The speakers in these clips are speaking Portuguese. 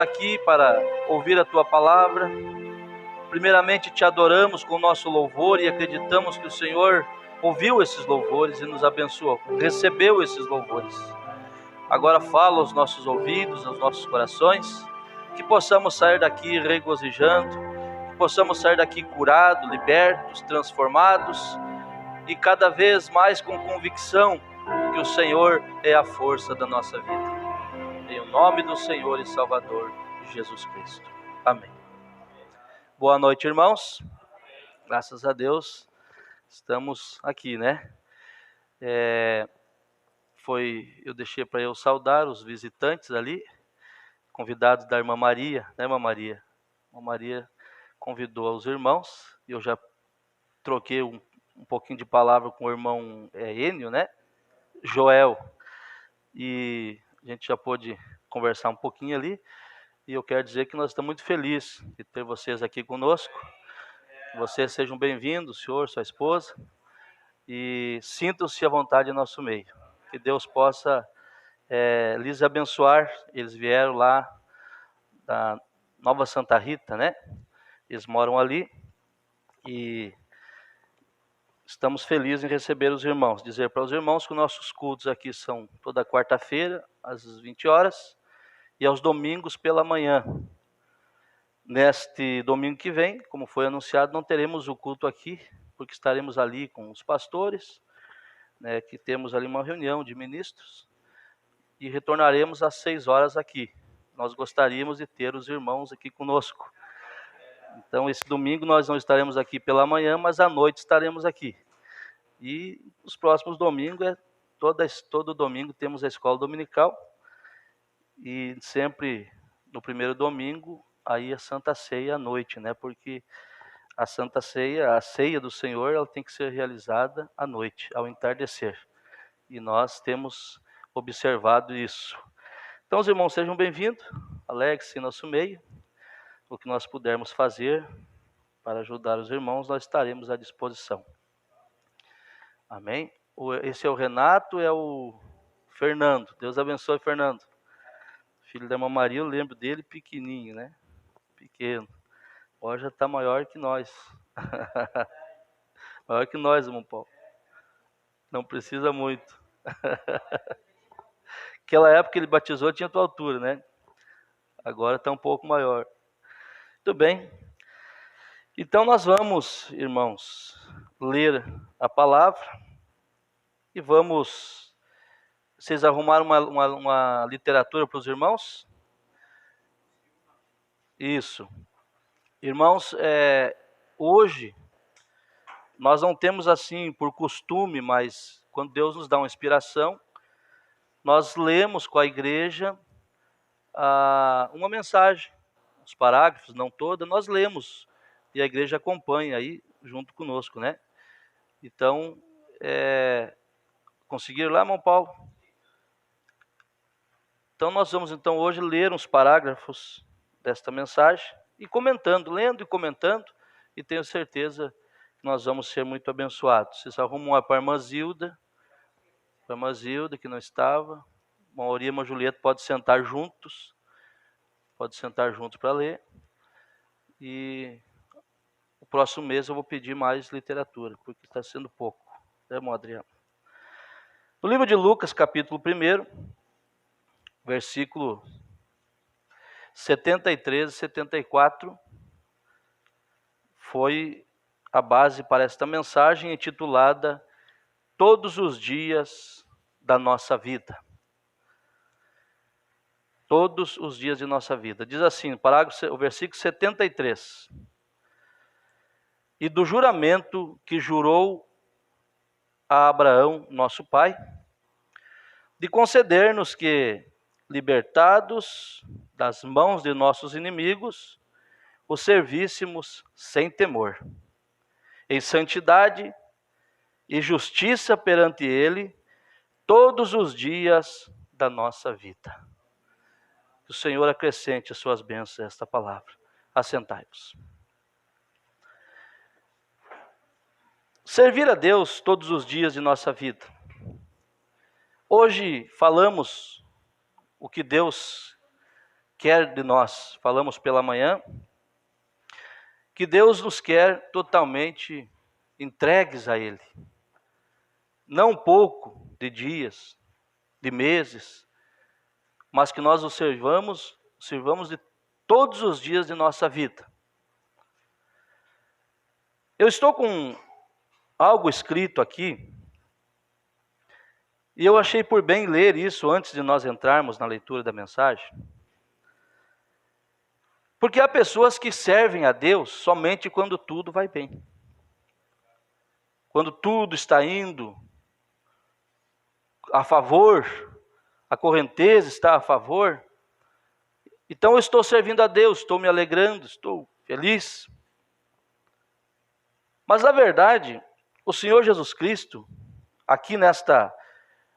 aqui para ouvir a Tua palavra. Primeiramente te adoramos com o nosso louvor e acreditamos que o Senhor ouviu esses louvores e nos abençoou, recebeu esses louvores. Agora fala aos nossos ouvidos, aos nossos corações, que possamos sair daqui regozijando, que possamos sair daqui curados, libertos, transformados e cada vez mais com convicção que o Senhor é a força da nossa vida. Em nome do Senhor e Salvador Jesus Cristo. Amém. Boa noite, irmãos. Graças a Deus, estamos aqui, né? Eu deixei para eu saudar os visitantes ali, convidados da irmã Maria, né, irmã Maria? A irmã Maria convidou os irmãos, e eu já troquei um pouquinho de palavra com o irmão Enio, né? Joel, e a gente já pôde conversar um pouquinho ali, e eu quero dizer que nós estamos muito felizes de ter vocês aqui conosco. Vocês sejam bem-vindos, senhor, sua esposa, e sintam-se à vontade em nosso meio. Que Deus possa lhes abençoar. Eles vieram lá da Nova Santa Rita, né? Eles moram ali e estamos felizes em receber os irmãos. Dizer para os irmãos que os nossos cultos aqui são toda quarta-feira, às 20 horas, e aos domingos pela manhã. Neste domingo que vem, como foi anunciado, não teremos o culto aqui, porque estaremos ali com os pastores, né, que temos ali uma reunião de ministros, e retornaremos às 6 horas aqui. Nós gostaríamos de ter os irmãos aqui conosco. Então, esse domingo nós não estaremos aqui pela manhã, mas à noite estaremos aqui. E os próximos domingos, todo domingo temos a escola dominical, e sempre no primeiro domingo, aí a Santa Ceia à noite, né? Porque a Santa Ceia, a ceia do Senhor, ela tem que ser realizada à noite, ao entardecer. E nós temos observado isso. Então, os irmãos, sejam bem-vindos, alegre-se em nosso meio. O que nós pudermos fazer para ajudar os irmãos, nós estaremos à disposição. Amém? Esse é o Renato, é o Fernando. Deus abençoe, Fernando. Filho da irmã Maria, eu lembro dele pequenininho, né? Pequeno. Hoje já está maior que nós. Maior que nós, irmão Paulo. Não precisa muito. Aquela época que ele batizou tinha tua altura, né? Agora está um pouco maior. Muito bem. Então nós vamos, irmãos, ler a palavra e vamos... Vocês arrumaram uma literatura para os irmãos? Isso. Irmãos, hoje nós não temos assim por costume, mas quando Deus nos dá uma inspiração, nós lemos com a igreja uma mensagem, os parágrafos, não toda, nós lemos e a igreja acompanha aí junto conosco, né? Então, conseguiram lá, irmão Paulo? Então nós vamos então hoje ler uns parágrafos desta mensagem e comentando, lendo e comentando, e tenho certeza que nós vamos ser muito abençoados. Vocês arrumam uma para a irmã Zilda que não estava, a Mauri e a irmã Julieta podem sentar juntos para ler, e o próximo mês eu vou pedir mais literatura, porque está sendo pouco, né, irmão Adriano? No livro de Lucas, capítulo 1, versículo 73 e 74, foi a base para esta mensagem intitulada Todos os Dias da Nossa Vida. Todos os dias de nossa vida. Diz assim, o versículo 73. E do juramento que jurou a Abraão, nosso pai, de conceder-nos que, libertados das mãos de nossos inimigos, o servíssemos sem temor, em santidade e justiça perante Ele, todos os dias da nossa vida. Que o Senhor acrescente as suas bênçãos a esta palavra. Assentai-vos. Servir a Deus todos os dias de nossa vida. Hoje falamos o que Deus quer de nós, falamos pela manhã, que Deus nos quer totalmente entregues a Ele. Não pouco de dias, de meses, mas que nós o sirvamos de todos os dias de nossa vida. Eu estou com algo escrito aqui, e eu achei por bem ler isso antes de nós entrarmos na leitura da mensagem. Porque há pessoas que servem a Deus somente quando tudo vai bem. Quando tudo está indo a favor, a correnteza está a favor. Então eu estou servindo a Deus, estou me alegrando, estou feliz. Mas na verdade, o Senhor Jesus Cristo, aqui nesta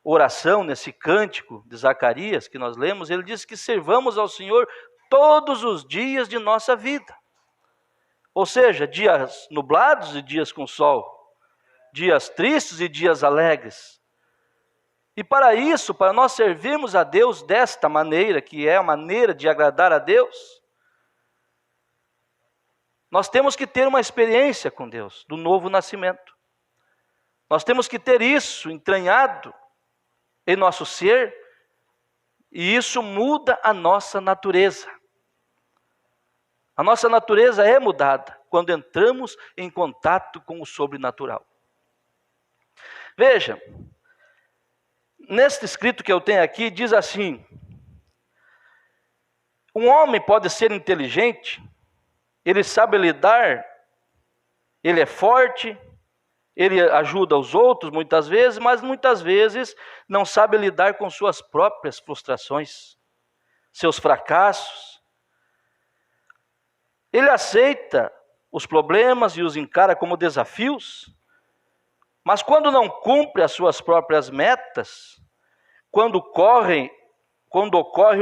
oração, nesse cântico de Zacarias que nós lemos, ele diz que servamos ao Senhor todos os dias de nossa vida. Ou seja, dias nublados e dias com sol, dias tristes e dias alegres. E para isso, para nós servirmos a Deus desta maneira, que é a maneira de agradar a Deus, nós temos que ter uma experiência com Deus, do novo nascimento. Nós temos que ter isso entranhado em nosso ser, e isso muda a nossa natureza. A nossa natureza é mudada quando entramos em contato com o sobrenatural. Veja, neste escrito que eu tenho aqui, diz assim: um homem pode ser inteligente, ele sabe lidar, ele é forte, ele ajuda os outros muitas vezes, mas muitas vezes não sabe lidar com suas próprias frustrações, seus fracassos. Ele aceita os problemas e os encara como desafios, mas quando não cumpre as suas próprias metas, quando ocorre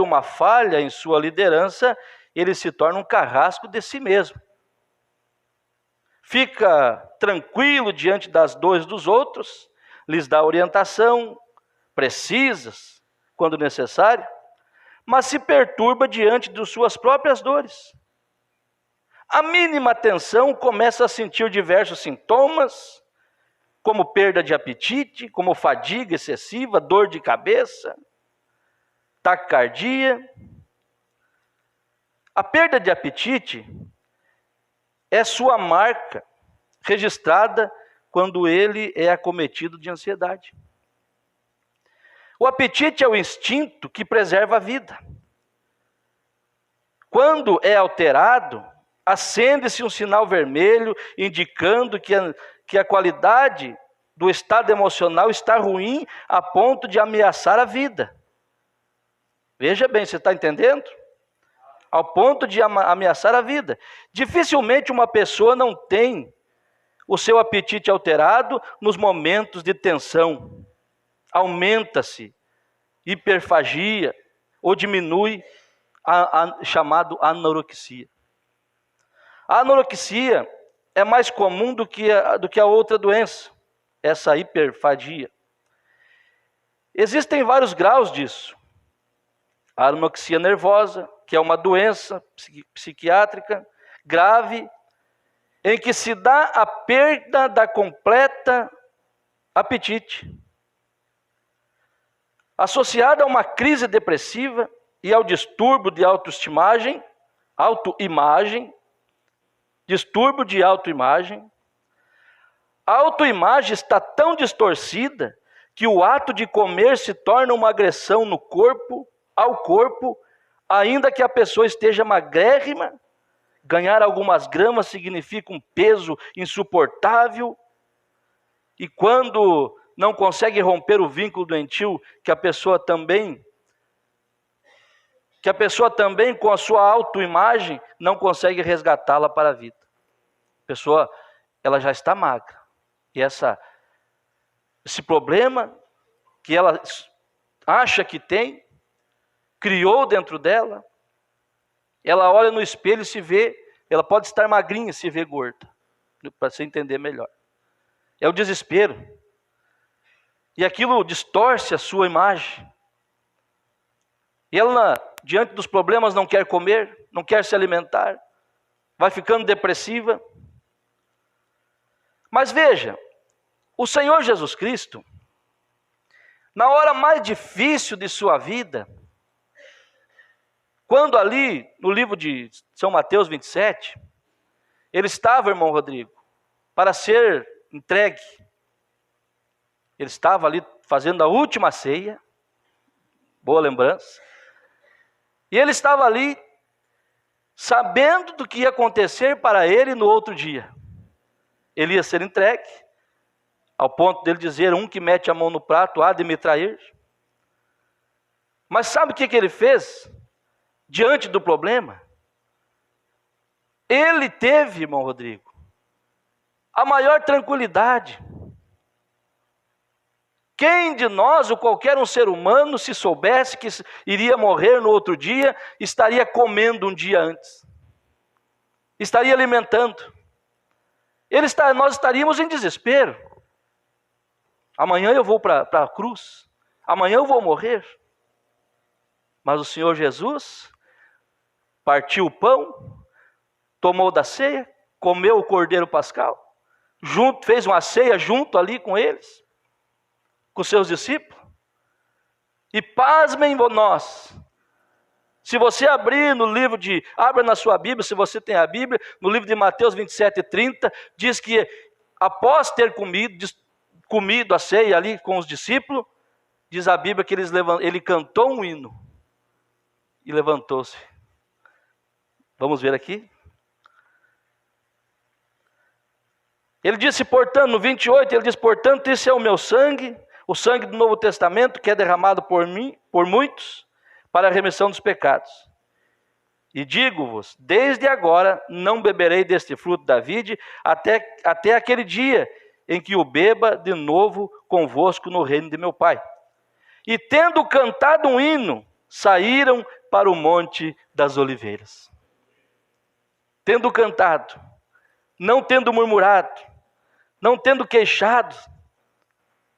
uma falha em sua liderança, ele se torna um carrasco de si mesmo. Fica tranquilo diante das dores dos outros, lhes dá orientação, precisas, quando necessário, mas se perturba diante de suas próprias dores. A mínima tensão começa a sentir diversos sintomas, como perda de apetite, como fadiga excessiva, dor de cabeça, taquicardia. A perda de apetite é sua marca registrada quando ele é acometido de ansiedade. O apetite é o instinto que preserva a vida. Quando é alterado, acende-se um sinal vermelho indicando que a qualidade do estado emocional está ruim a ponto de ameaçar a vida. Veja bem, você está entendendo? Ao ponto de ameaçar a vida. Dificilmente uma pessoa não tem o seu apetite alterado nos momentos de tensão. Aumenta-se hiperfagia ou diminui a chamado anorexia. A anorexia é mais comum do que a outra doença, essa hiperfagia. Existem vários graus disso. A anorexia nervosa, que é uma doença psiquiátrica grave, em que se dá a perda da completa apetite, associada a uma crise depressiva e ao distúrbio de autoimagem, distúrbio de autoimagem. A autoimagem está tão distorcida que o ato de comer se torna uma agressão ao corpo, ainda que a pessoa esteja magrérrima. Ganhar algumas gramas significa um peso insuportável. E quando não consegue romper o vínculo doentio, que a pessoa também com a sua autoimagem não consegue resgatá-la para a vida. A pessoa, ela já está magra. E esse problema que ela acha que tem, criou dentro dela, ela olha no espelho e se vê, ela pode estar magrinha e se vê gorda, para você entender melhor. É o desespero. E aquilo distorce a sua imagem. E ela diante dos problemas não quer comer, não quer se alimentar, vai ficando depressiva. Mas veja, o Senhor Jesus Cristo, na hora mais difícil de sua vida, quando ali no livro de São Mateus 27, ele estava, irmão Rodrigo, para ser entregue. Ele estava ali fazendo a última ceia, boa lembrança, e ele estava ali sabendo do que ia acontecer para ele no outro dia. Ele ia ser entregue, ao ponto dele dizer, um que mete a mão no prato há de me trair. Mas sabe o que ele fez? Diante do problema, ele teve, irmão Rodrigo, a maior tranquilidade. Quem de nós, ou qualquer um ser humano, se soubesse que iria morrer no outro dia, estaria comendo um dia antes, estaria alimentando. Nós estaríamos em desespero. Amanhã eu vou para a cruz, amanhã eu vou morrer. Mas o Senhor Jesus partiu o pão, tomou da ceia, comeu o cordeiro pascal, fez uma ceia junto ali com eles, com seus discípulos. E pasmem nós, se você abrir no livro abra na sua Bíblia, se você tem a Bíblia, no livro de Mateus 27:30, diz que após ter comido a ceia ali com os discípulos, diz a Bíblia que ele cantou um hino e levantou-se. Vamos ver aqui. Ele disse, portanto, no 28, ele diz, portanto, esse é o meu sangue, o sangue do Novo Testamento, que é derramado por mim, por muitos, para a remissão dos pecados. E digo-vos, desde agora não beberei deste fruto da vide, até aquele dia em que o beba de novo convosco no reino de meu Pai. E tendo cantado um hino, saíram para o Monte das Oliveiras. Tendo cantado, não tendo murmurado, não tendo queixado,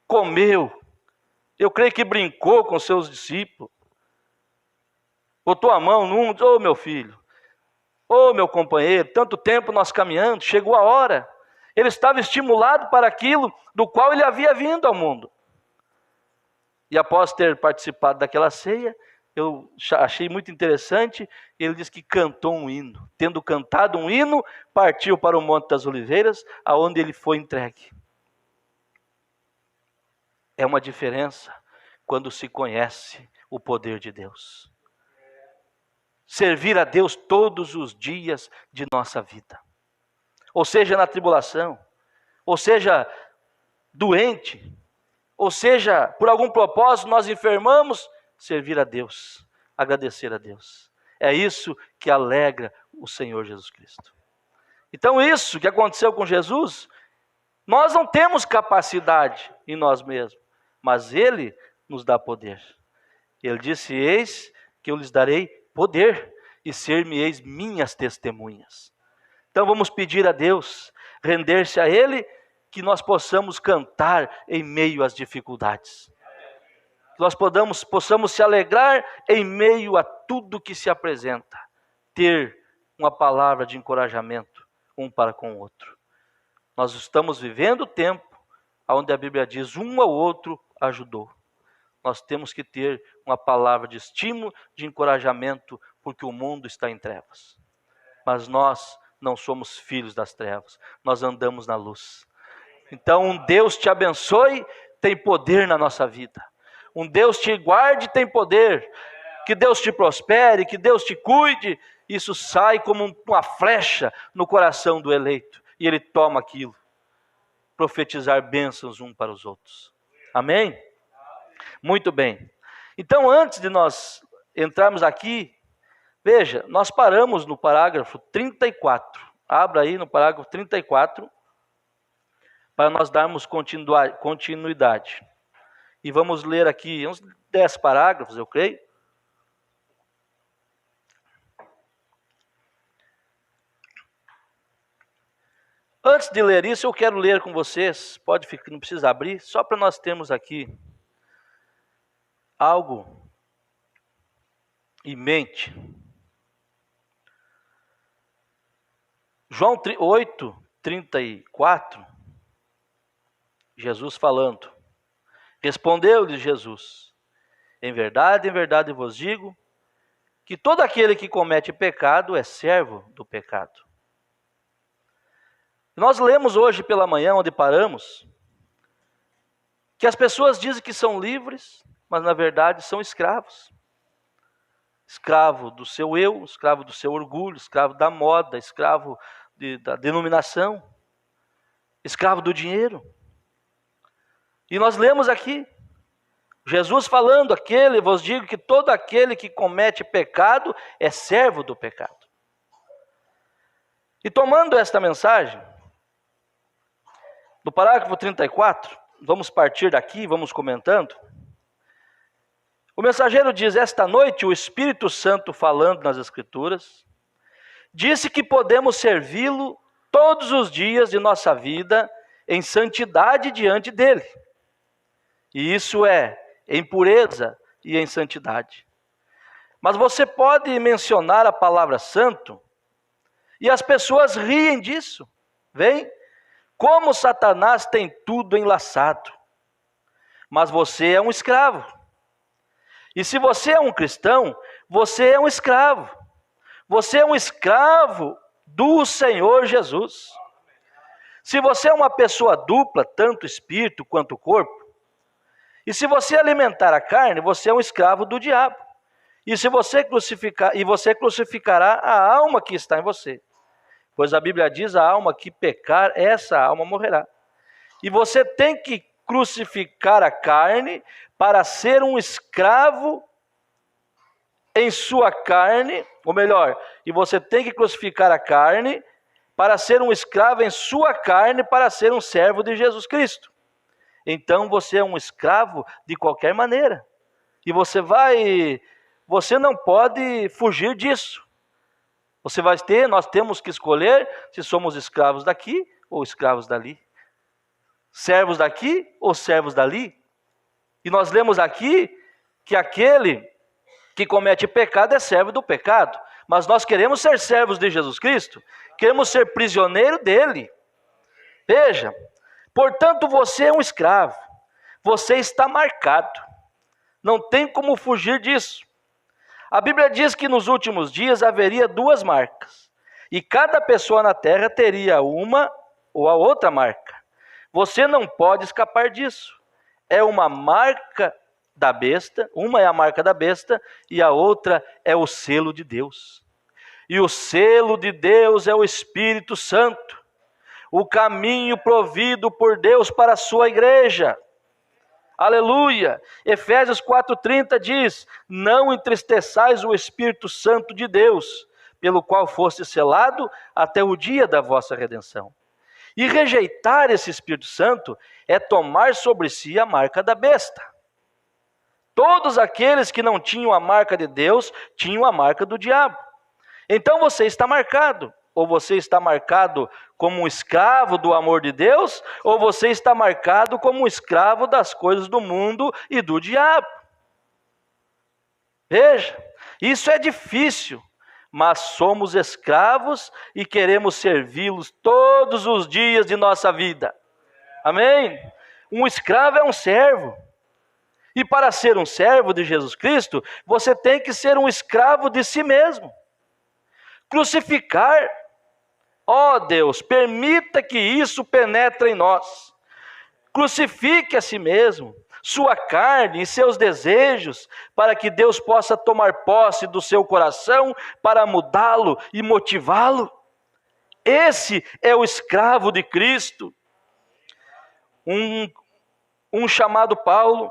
comeu. Eu creio que brincou com seus discípulos. Botou a mão num, ô meu filho, ô meu companheiro, tanto tempo nós caminhando, chegou a hora. Ele estava estimulado para aquilo do qual ele havia vindo ao mundo. E após ter participado daquela ceia, eu achei muito interessante, ele diz que cantou um hino. Tendo cantado um hino, partiu para o Monte das Oliveiras, aonde ele foi entregue. É uma diferença quando se conhece o poder de Deus. Servir a Deus todos os dias de nossa vida. Ou seja, na tribulação, ou seja, doente, ou seja, por algum propósito nós enfermamos, servir a Deus, agradecer a Deus. É isso que alegra o Senhor Jesus Cristo. Então isso que aconteceu com Jesus, nós não temos capacidade em nós mesmos, mas Ele nos dá poder. Ele disse, eis que eu lhes darei poder e ser-me-eis minhas testemunhas. Então vamos pedir a Deus, render-se a Ele, que nós possamos cantar em meio às dificuldades. Que nós possamos se alegrar em meio a tudo que se apresenta. Ter uma palavra de encorajamento um para com o outro. Nós estamos vivendo o tempo onde a Bíblia diz, um ao outro ajudou. Nós temos que ter uma palavra de estímulo, de encorajamento, porque o mundo está em trevas. Mas nós não somos filhos das trevas, nós andamos na luz. Então, um Deus te abençoe, tem poder na nossa vida. Um Deus te guarde, tem poder. Que Deus te prospere, que Deus te cuide. Isso sai como uma flecha no coração do eleito. E ele toma aquilo. Profetizar bênçãos um para os outros. Amém? Muito bem. Então, antes de nós entrarmos aqui, veja, nós paramos no parágrafo 34. Abra aí no parágrafo 34, para nós darmos continuidade. E vamos ler aqui uns 10 parágrafos, eu creio. Antes de ler isso, eu quero ler com vocês, pode ficar, não precisa abrir, só para nós termos aqui algo em mente. João 8:34, Jesus falando. Respondeu-lhe Jesus: em verdade vos digo, que todo aquele que comete pecado é servo do pecado. Nós lemos hoje pela manhã, onde paramos, que as pessoas dizem que são livres, mas na verdade são escravos. Escravo do seu eu, escravo do seu orgulho, escravo da moda, escravo da denominação, escravo do dinheiro. E nós lemos aqui, Jesus falando, vos digo que todo aquele que comete pecado é servo do pecado. E tomando esta mensagem, no parágrafo 34, vamos partir daqui, vamos comentando. O mensageiro diz: esta noite o Espírito Santo, falando nas Escrituras, disse que podemos servi-lo todos os dias de nossa vida em santidade diante dele. E isso é em pureza e em santidade. Mas você pode mencionar a palavra santo e as pessoas riem disso. Vem, como Satanás tem tudo enlaçado. Mas você é um escravo. E se você é um cristão, você é um escravo. Você é um escravo do Senhor Jesus. Se você é uma pessoa dupla, tanto espírito quanto corpo, e se você alimentar a carne, você é um escravo do diabo. E você crucificará a alma que está em você. Pois a Bíblia diz: a alma que pecar, essa alma morrerá. E você tem que crucificar a carne para ser um escravo em sua carne, ou melhor, e você tem que crucificar a carne para ser um escravo em sua carne, para ser um servo de Jesus Cristo. Então você é um escravo de qualquer maneira. E você não pode fugir disso. Nós temos que escolher se somos escravos daqui ou escravos dali. Servos daqui ou servos dali. E nós lemos aqui que aquele que comete pecado é servo do pecado. Mas nós queremos ser servos de Jesus Cristo. Queremos ser prisioneiro dele. Veja, portanto você é um escravo. Você está marcado. Não tem como fugir disso. A Bíblia diz que nos últimos dias haveria duas marcas. E cada pessoa na terra teria uma ou a outra marca. Você não pode escapar disso. É uma marca da besta, uma é a marca da besta e a outra é o selo de Deus. E o selo de Deus é o Espírito Santo, o caminho provido por Deus para a sua igreja. Aleluia! Efésios 4:30 diz: não entristeçais o Espírito Santo de Deus, pelo qual foste selado até o dia da vossa redenção. E rejeitar esse Espírito Santo é tomar sobre si a marca da besta. Todos aqueles que não tinham a marca de Deus, tinham a marca do diabo. Então você está marcado. Ou você está marcado como um escravo do amor de Deus, ou você está marcado como um escravo das coisas do mundo e do diabo. Veja, isso é difícil, mas somos escravos e queremos servi-los todos os dias de nossa vida. Amém? Um escravo é um servo. E para ser um servo de Jesus Cristo, você tem que ser um escravo de si mesmo. Crucificar. Ó Deus, permita que isso penetre em nós. Crucifique a si mesmo, sua carne e seus desejos, para que Deus possa tomar posse do seu coração, para mudá-lo e motivá-lo. Esse é o escravo de Cristo. Um chamado Paulo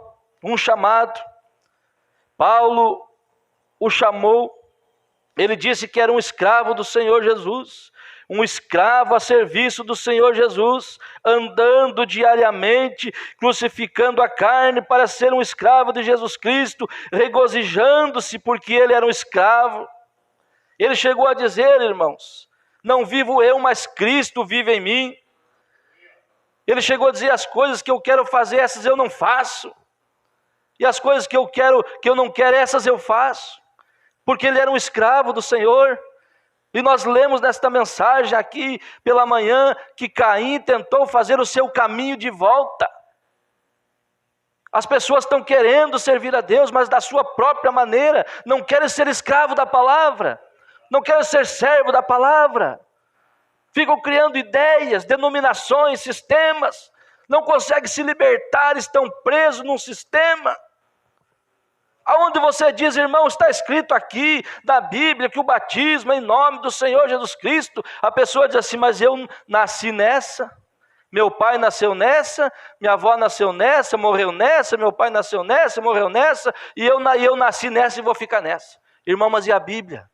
o chamou. Ele disse que era um escravo do Senhor Jesus, um escravo a serviço do Senhor Jesus, andando diariamente, crucificando a carne para ser um escravo de Jesus Cristo, regozijando-se porque ele era um escravo. Ele chegou a dizer, irmãos, não vivo eu, mas Cristo vive em mim. Ele chegou a dizer, as coisas que eu quero fazer, essas eu não faço. E as coisas que eu não quero, essas eu faço. porque ele era um escravo do Senhor. E nós lemos nesta mensagem aqui pela manhã que Caim tentou fazer o seu caminho de volta. As pessoas estão querendo servir a Deus, mas da sua própria maneira, não querem ser escravo da palavra, não querem ser servo da palavra, ficam criando ideias, denominações, sistemas, não conseguem se libertar, estão presos num sistema. Aonde você diz, irmão, está escrito aqui na Bíblia que o batismo é em nome do Senhor Jesus Cristo, a pessoa diz assim, mas eu nasci nessa, meu pai nasceu nessa, minha avó nasceu nessa, morreu nessa, meu pai nasceu nessa, morreu nessa, e eu nasci nessa e vou ficar nessa. Irmão, mas e a Bíblia?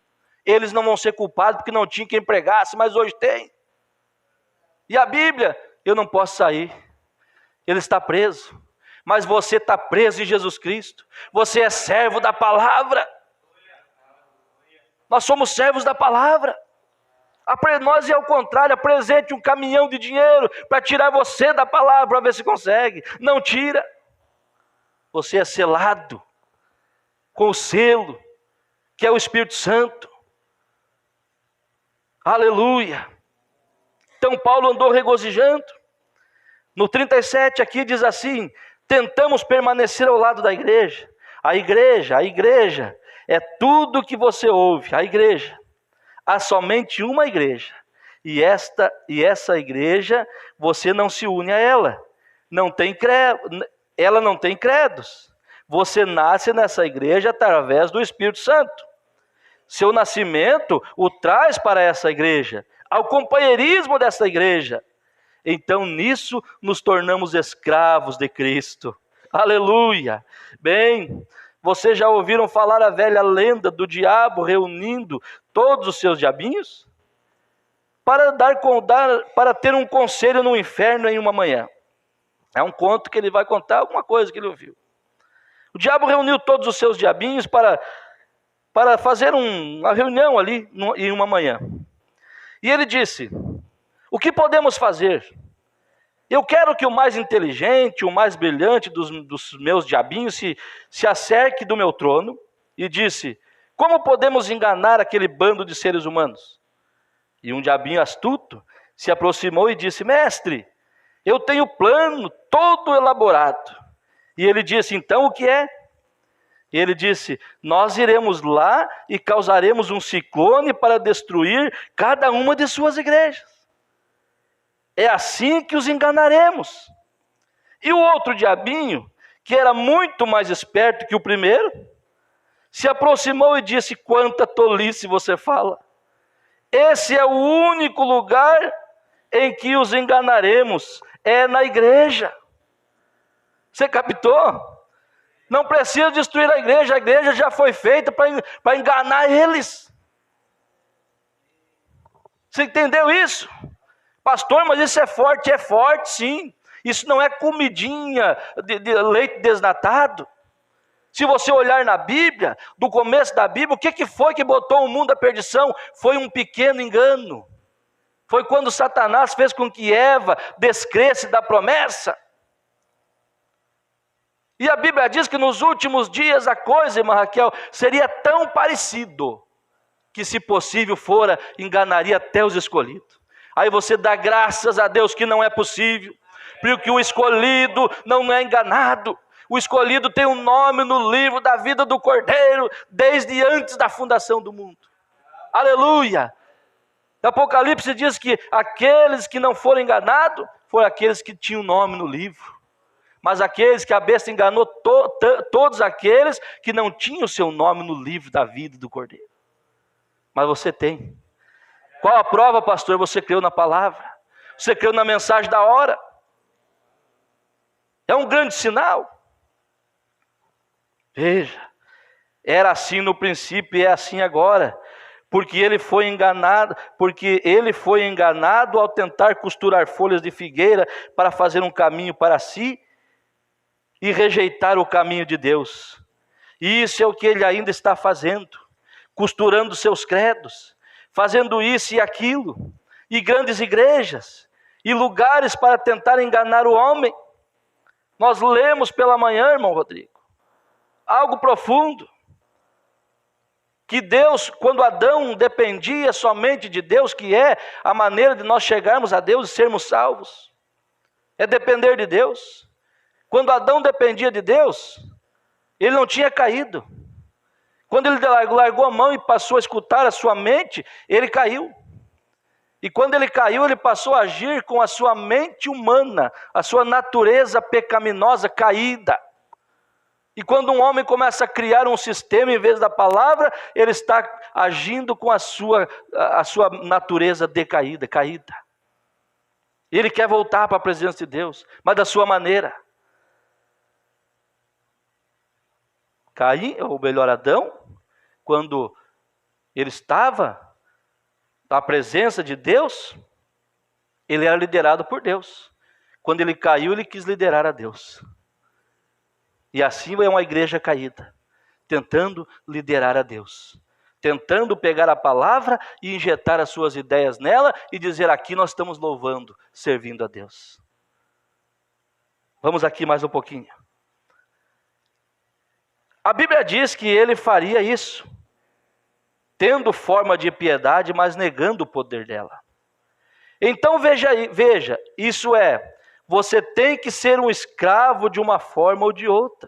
Eles não vão ser culpados porque não tinha quem pregasse, mas hoje tem. E a Bíblia? Eu não posso sair, ele está preso. Mas você está preso em Jesus Cristo. Você é servo da palavra. Nós somos servos da palavra. Nós é ao contrário, apresente um caminhão de dinheiro para tirar você da palavra, para ver se consegue. Não tira. Você é selado com o selo, que é o Espírito Santo. Aleluia. Então Paulo andou regozijando. No 37 aqui diz assim, tentamos permanecer ao lado da igreja. A igreja é tudo que você ouve, a igreja. Há somente uma igreja. E essa igreja, você não se une a ela. Ela não tem credos. Você nasce nessa igreja através do Espírito Santo. Seu nascimento o traz para essa igreja, ao companheirismo dessa igreja. Então nisso nos tornamos escravos de Cristo. Aleluia! Bem, vocês já ouviram falar a velha lenda do diabo reunindo todos os seus diabinhos? Para ter um conselho no inferno em uma manhã. É um conto que ele vai contar alguma coisa que ele ouviu. O diabo reuniu todos os seus diabinhos para fazer uma reunião ali em uma manhã. E ele disse, o que podemos fazer? Eu quero que o mais inteligente, o mais brilhante dos meus diabinhos se acerque do meu trono. E disse, como podemos enganar aquele bando de seres humanos? E um diabinho astuto se aproximou e disse, mestre, eu tenho plano todo elaborado. E ele disse, então o que é? E ele disse, nós iremos lá e causaremos um ciclone para destruir cada uma de suas igrejas. É assim que os enganaremos. E o outro diabinho, que era muito mais esperto que o primeiro, se aproximou e disse, quanta tolice você fala. Esse é o único lugar em que os enganaremos, é na igreja. Você captou? Não precisa destruir a igreja já foi feita para enganar eles. Você entendeu isso? Pastor, mas isso é forte sim. Isso não é comidinha de leite desnatado. Se você olhar na Bíblia, do começo da Bíblia, o que foi que botou o mundo à perdição? Foi um pequeno engano. Foi quando Satanás fez com que Eva descresse da promessa. E a Bíblia diz que nos últimos dias a coisa, irmã Raquel, seria tão parecido, que se possível fora, enganaria até os escolhidos. Aí você dá graças a Deus que não é possível, porque o escolhido não é enganado. O escolhido tem um nome no livro da vida do Cordeiro, desde antes da fundação do mundo. Aleluia! Apocalipse diz que aqueles que não foram enganados, foram aqueles que tinham nome no livro. Mas aqueles que a besta enganou, todos aqueles que não tinham o seu nome no livro da vida do Cordeiro. Mas você tem. Qual a prova, pastor? Você creu na palavra. Você creu na mensagem da hora. É um grande sinal. Veja, era assim no princípio e é assim agora. Porque ele foi enganado ao tentar costurar folhas de figueira para fazer um caminho para si e rejeitar o caminho de Deus. E isso é o que ele ainda está fazendo, costurando seus credos, fazendo isso e aquilo, e grandes igrejas, e lugares para tentar enganar o homem. Nós lemos pela manhã, irmão Rodrigo, algo profundo. Que Deus, quando Adão dependia somente de Deus, que é a maneira de nós chegarmos a Deus e sermos salvos, é depender de Deus. Quando Adão dependia de Deus, ele não tinha caído. Quando ele largou a mão e passou a escutar a sua mente, ele caiu. E quando ele caiu, ele passou a agir com a sua mente humana, a sua natureza pecaminosa caída. E quando um homem começa a criar um sistema em vez da palavra, ele está agindo com a sua natureza decaída, caída. Ele quer voltar para a presença de Deus, mas da sua maneira. Caim, ou melhor, Adão, quando ele estava na presença de Deus, ele era liderado por Deus. Quando ele caiu, ele quis liderar a Deus. E assim é uma igreja caída, tentando liderar a Deus, tentando pegar a palavra e injetar as suas ideias nela e dizer: aqui nós estamos louvando, servindo a Deus. Vamos aqui mais um pouquinho. A Bíblia diz que ele faria isso, tendo forma de piedade, mas negando o poder dela. Então veja, isso é, você tem que ser um escravo de uma forma ou de outra.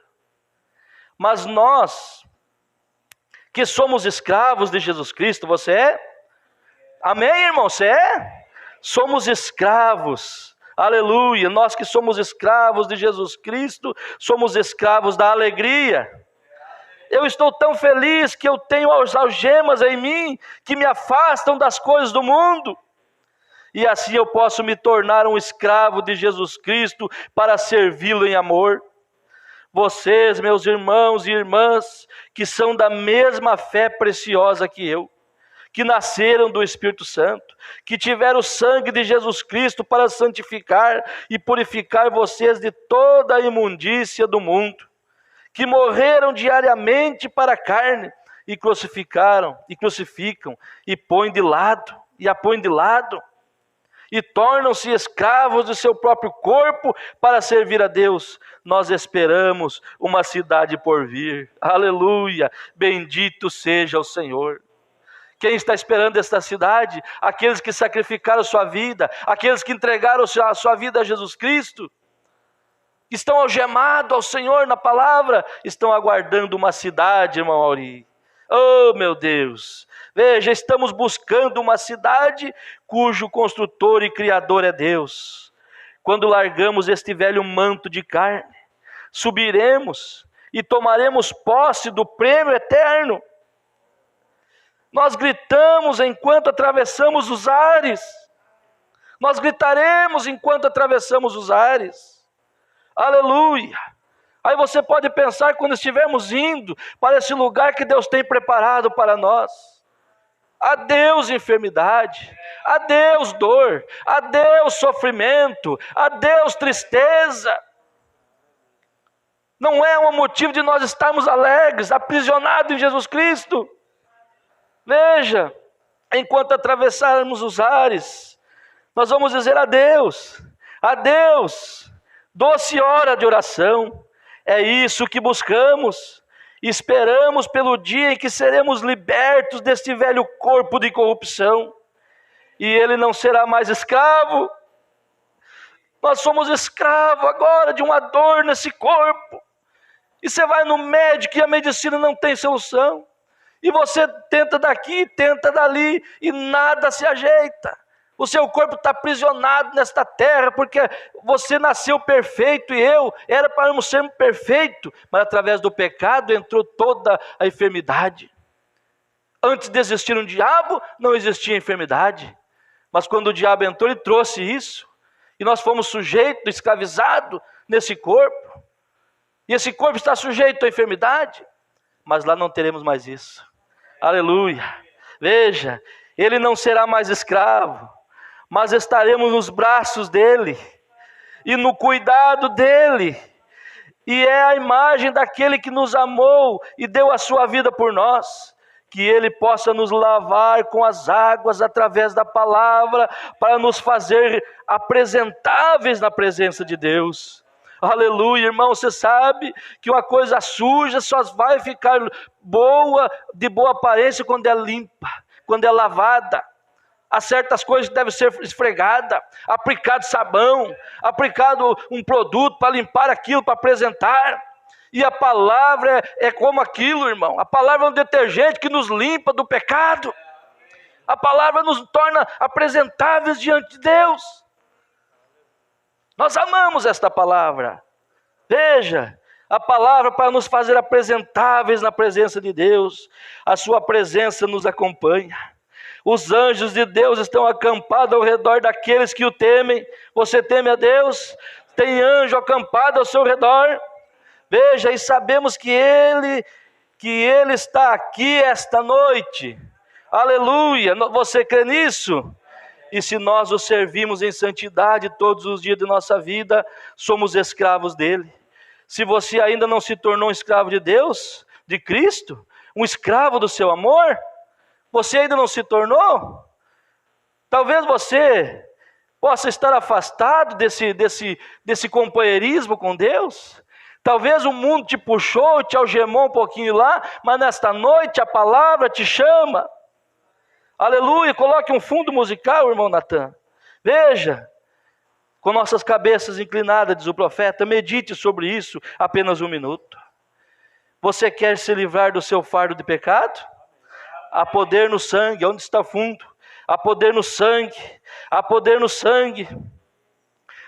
Mas nós, que somos escravos de Jesus Cristo, você é? Amém, irmão? Você é? Somos escravos. Aleluia. Nós que somos escravos de Jesus Cristo, somos escravos da alegria. Eu estou tão feliz que eu tenho as algemas em mim, que me afastam das coisas do mundo. E assim eu posso me tornar um escravo de Jesus Cristo para servi-lo em amor. Vocês, meus irmãos e irmãs, que são da mesma fé preciosa que eu, que nasceram do Espírito Santo, que tiveram o sangue de Jesus Cristo para santificar e purificar vocês de toda a imundícia do mundo, que morreram diariamente para a carne e crucificam e põem de lado, e a põem de lado, e tornam-se escravos do seu próprio corpo para servir a Deus. Nós esperamos uma cidade por vir. Aleluia! Bendito seja o Senhor. Quem está esperando esta cidade? Aqueles que sacrificaram sua vida, aqueles que entregaram a sua vida a Jesus Cristo, estão algemados ao Senhor na palavra, estão aguardando uma cidade, irmão Auri. Oh, meu Deus! Veja, estamos buscando uma cidade cujo construtor e criador é Deus. Quando largamos este velho manto de carne, subiremos e tomaremos posse do prêmio eterno. Nós gritamos enquanto atravessamos os ares. Nós gritaremos enquanto atravessamos os ares. Aleluia! Aí você pode pensar, quando estivermos indo para esse lugar que Deus tem preparado para nós: adeus enfermidade, adeus dor, adeus sofrimento, adeus tristeza. Não é um motivo de nós estarmos alegres, aprisionados em Jesus Cristo. Veja, enquanto atravessarmos os ares, nós vamos dizer adeus, adeus, doce hora de oração. É isso que buscamos. Esperamos pelo dia em que seremos libertos deste velho corpo de corrupção, e ele não será mais escravo. Nós somos escravos agora de uma dor nesse corpo, e você vai no médico e a medicina não tem solução, e você tenta daqui, tenta dali, e nada se ajeita. O seu corpo está aprisionado nesta terra, porque você nasceu perfeito e eu era para não sermos perfeitos, mas através do pecado entrou toda a enfermidade. Antes de existir um diabo, não existia enfermidade, mas quando o diabo entrou, ele trouxe isso, e nós fomos sujeitos, escravizados nesse corpo, e esse corpo está sujeito à enfermidade, mas lá não teremos mais isso. Aleluia! Veja, ele não será mais escravo, mas estaremos nos braços dele e no cuidado dele, e é a imagem daquele que nos amou e deu a sua vida por nós, que ele possa nos lavar com as águas através da palavra, para nos fazer apresentáveis na presença de Deus. Aleluia, irmão, você sabe que uma coisa suja só vai ficar boa, de boa aparência, quando é limpa, quando é lavada. Há certas coisas que devem ser esfregadas, aplicado sabão, aplicado um produto para limpar aquilo, para apresentar. E a palavra é como aquilo, irmão. A palavra é um detergente que nos limpa do pecado. A palavra nos torna apresentáveis diante de Deus. Nós amamos esta palavra. Veja, a palavra para nos fazer apresentáveis na presença de Deus. A sua presença nos acompanha. Os anjos de Deus estão acampados ao redor daqueles que o temem. Você teme a Deus? Tem anjo acampado ao seu redor? Veja, e sabemos que Ele está aqui esta noite. Aleluia! Você crê nisso? E se nós o servimos em santidade todos os dias de nossa vida, somos escravos dele. Se você ainda não se tornou um escravo de Deus, de Cristo, um escravo do seu amor, você ainda não se tornou? Talvez você possa estar afastado desse companheirismo com Deus. Talvez o mundo te puxou, te algemou um pouquinho lá, mas nesta noite a palavra te chama. Aleluia, coloque um fundo musical, irmão Natan. Veja, com nossas cabeças inclinadas, diz o profeta, medite sobre isso apenas um minuto. Você quer se livrar do seu fardo de pecado? Há poder no sangue. Onde está o fundo? Há poder no sangue, há poder no sangue.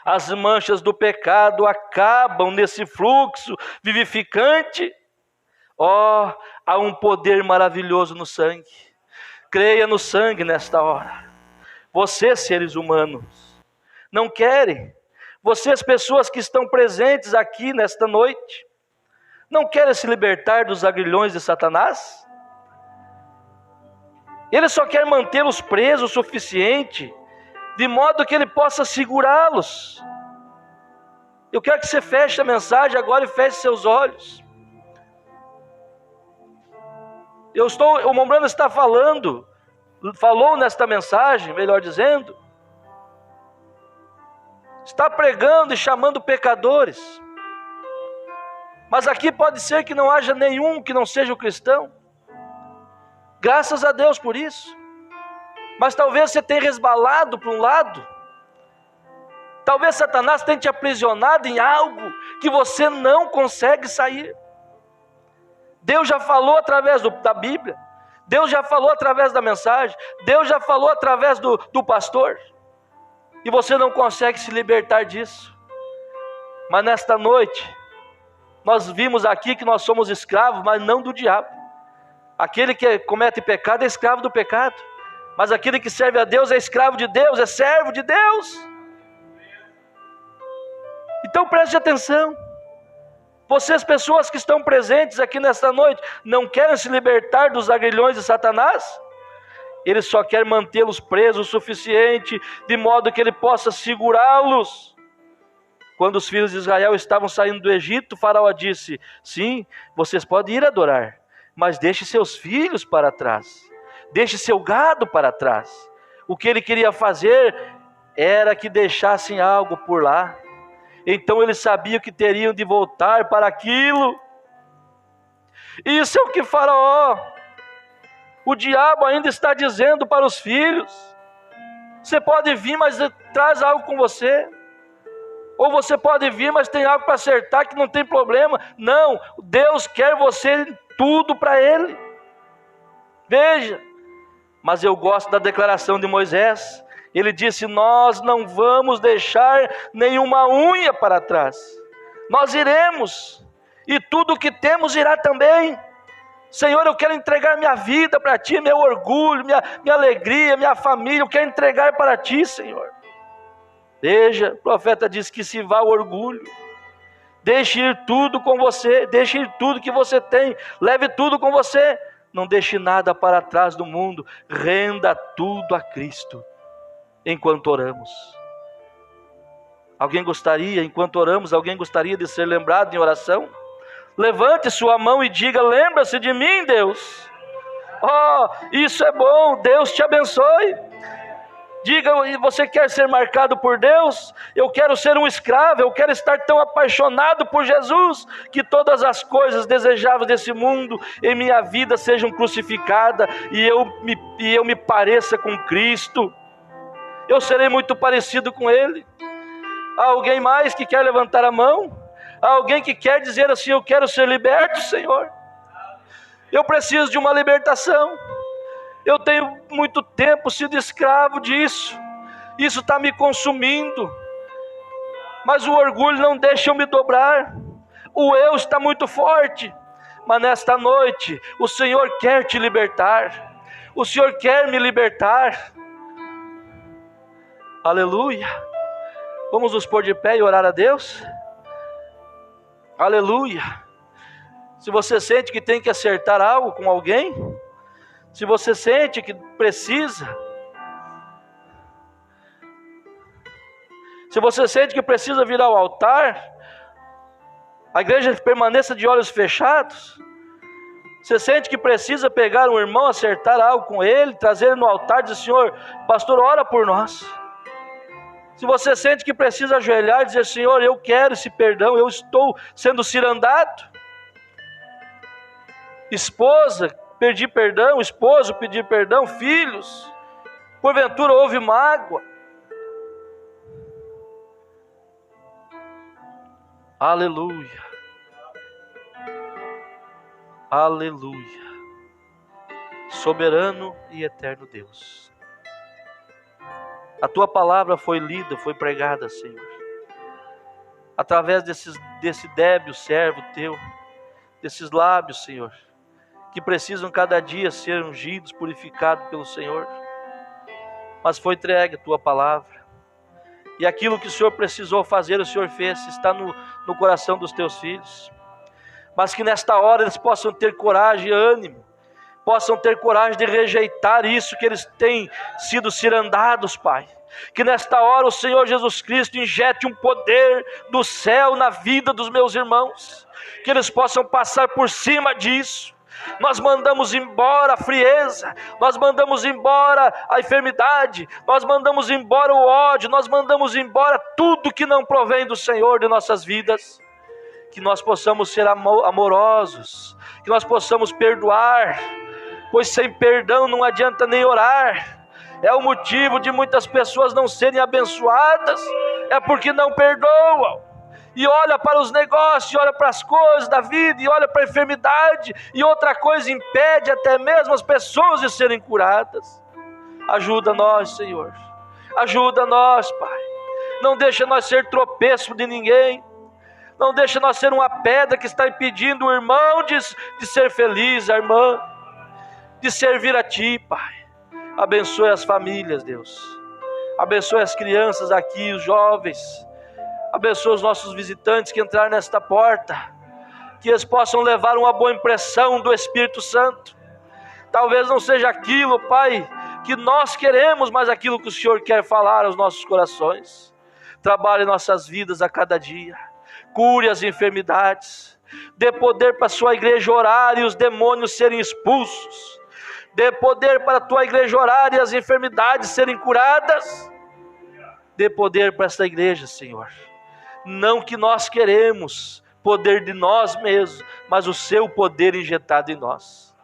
As manchas do pecado acabam nesse fluxo vivificante. Há um poder maravilhoso no sangue. Creia no sangue nesta hora. Vocês, seres humanos, não querem? Vocês, pessoas que estão presentes aqui nesta noite, não querem se libertar dos agrilhões de Satanás? Ele só quer mantê-los presos o suficiente, de modo que ele possa segurá-los. Eu quero que você feche a mensagem agora e feche seus olhos. O Mombrano está falou nesta mensagem, melhor dizendo, está pregando e chamando pecadores. Mas aqui pode ser que não haja nenhum que não seja o cristão. Graças a Deus por isso. Mas talvez você tenha resbalado para um lado. Talvez Satanás tenha te aprisionado em algo que você não consegue sair. Deus já falou através da Bíblia. Deus já falou através da mensagem. Deus já falou através do pastor. E você não consegue se libertar disso. Mas nesta noite, nós vimos aqui que nós somos escravos, mas não do diabo. Aquele que comete pecado é escravo do pecado. Mas aquele que serve a Deus é escravo de Deus, é servo de Deus. Então preste atenção. Vocês, pessoas que estão presentes aqui nesta noite, não querem se libertar dos agrilhões de Satanás? Ele só quer mantê-los presos o suficiente, de modo que ele possa segurá-los. Quando os filhos de Israel estavam saindo do Egito, Faraó disse: sim, vocês podem ir adorar, mas deixe seus filhos para trás, deixe seu gado para trás. O que ele queria fazer era que deixassem algo por lá. Então eles sabiam que teriam de voltar para aquilo. Isso é o que Faraó, o diabo ainda está dizendo para os filhos: você pode vir, mas traz algo com você. Ou você pode vir, mas tem algo para acertar, que não tem problema. Não, Deus quer você tudo para Ele. Veja, mas eu gosto da declaração de Moisés. Ele disse: nós não vamos deixar nenhuma unha para trás. Nós iremos, e tudo o que temos irá também. Senhor, eu quero entregar minha vida para Ti, meu orgulho, minha alegria, minha família, eu quero entregar para Ti, Senhor. Veja, o profeta diz que se vá o orgulho. Deixe ir tudo com você, deixe ir tudo que você tem, leve tudo com você. Não deixe nada para trás do mundo, renda tudo a Cristo. Enquanto oramos, enquanto oramos, alguém gostaria de ser lembrado em oração? Levante sua mão e diga: lembra-se de mim, Deus. Isso é bom, Deus te abençoe. Diga, você quer ser marcado por Deus? Eu quero ser um escravo, eu quero estar tão apaixonado por Jesus, que todas as coisas desejáveis desse mundo em minha vida sejam crucificadas, e eu me pareça com Cristo. Eu serei muito parecido com Ele. Há alguém mais que quer levantar a mão? Há alguém que quer dizer assim, eu quero ser liberto, Senhor? Eu preciso de uma libertação. Eu tenho muito tempo sido escravo disso. Isso está me consumindo. Mas o orgulho não deixa eu me dobrar. O eu está muito forte. Mas nesta noite, o Senhor quer te libertar. O Senhor quer me libertar. Aleluia. Vamos nos pôr de pé e orar a Deus? Aleluia. Se você sente que tem que acertar algo com alguém, se você sente que precisa, se você sente que precisa vir ao altar, a igreja permaneça de olhos fechados. Você sente que precisa pegar um irmão, acertar algo com ele, trazer ele no altar e dizer, Senhor, pastor, ora por nós. Se você sente que precisa ajoelhar e dizer, Senhor, eu quero esse perdão, eu estou sendo cirandado. Esposa, pedir perdão, esposo, pedir perdão, filhos, porventura houve mágoa. Aleluia. Aleluia. Soberano e eterno Deus. A tua palavra foi lida, foi pregada, Senhor. Através desse débil servo teu, desses lábios, Senhor, que precisam cada dia ser ungidos, purificados pelo Senhor. Mas foi entregue a tua palavra. E aquilo que o Senhor precisou fazer, o Senhor fez, está no coração dos teus filhos. Mas que nesta hora eles possam ter coragem e ânimo, possam ter coragem de rejeitar isso que eles têm sido cirandados, Pai. Que nesta hora o Senhor Jesus Cristo injete um poder do céu na vida dos meus irmãos, que eles possam passar por cima disso. Nós mandamos embora a frieza, nós mandamos embora a enfermidade, nós mandamos embora o ódio, nós mandamos embora tudo que não provém do Senhor de nossas vidas. Que nós possamos ser amorosos, que nós possamos perdoar, pois sem perdão não adianta nem orar. É o motivo de muitas pessoas não serem abençoadas, é porque não perdoam. E olha para os negócios, olha para as coisas da vida, e olha para a enfermidade, e outra coisa impede até mesmo as pessoas de serem curadas. Ajuda nós, Senhor. Ajuda nós, Pai. Não deixa nós ser tropeço de ninguém. Não deixa nós ser uma pedra que está impedindo o irmão de ser feliz, a irmã, de servir a Ti, Pai. Abençoe as famílias, Deus. Abençoe as crianças aqui, os jovens. Abençoe os nossos visitantes que entraram nesta porta, que eles possam levar uma boa impressão do Espírito Santo. Talvez não seja aquilo, Pai, que nós queremos, mas aquilo que o Senhor quer falar aos nossos corações. Trabalhe nossas vidas a cada dia, cure as enfermidades, dê poder para a sua igreja orar e os demônios serem expulsos, dê poder para a tua igreja orar e as enfermidades serem curadas, dê poder para esta igreja, Senhor. Não que nós queremos poder de nós mesmos, mas o seu poder injetado em nós.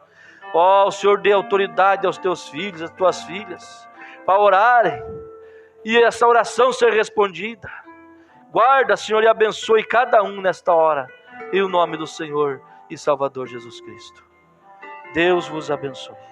Ó, o Senhor dê autoridade aos teus filhos, às tuas filhas, para orarem, e essa oração ser respondida. Guarda, Senhor, e abençoe cada um nesta hora, em nome do Senhor e Salvador Jesus Cristo. Deus vos abençoe.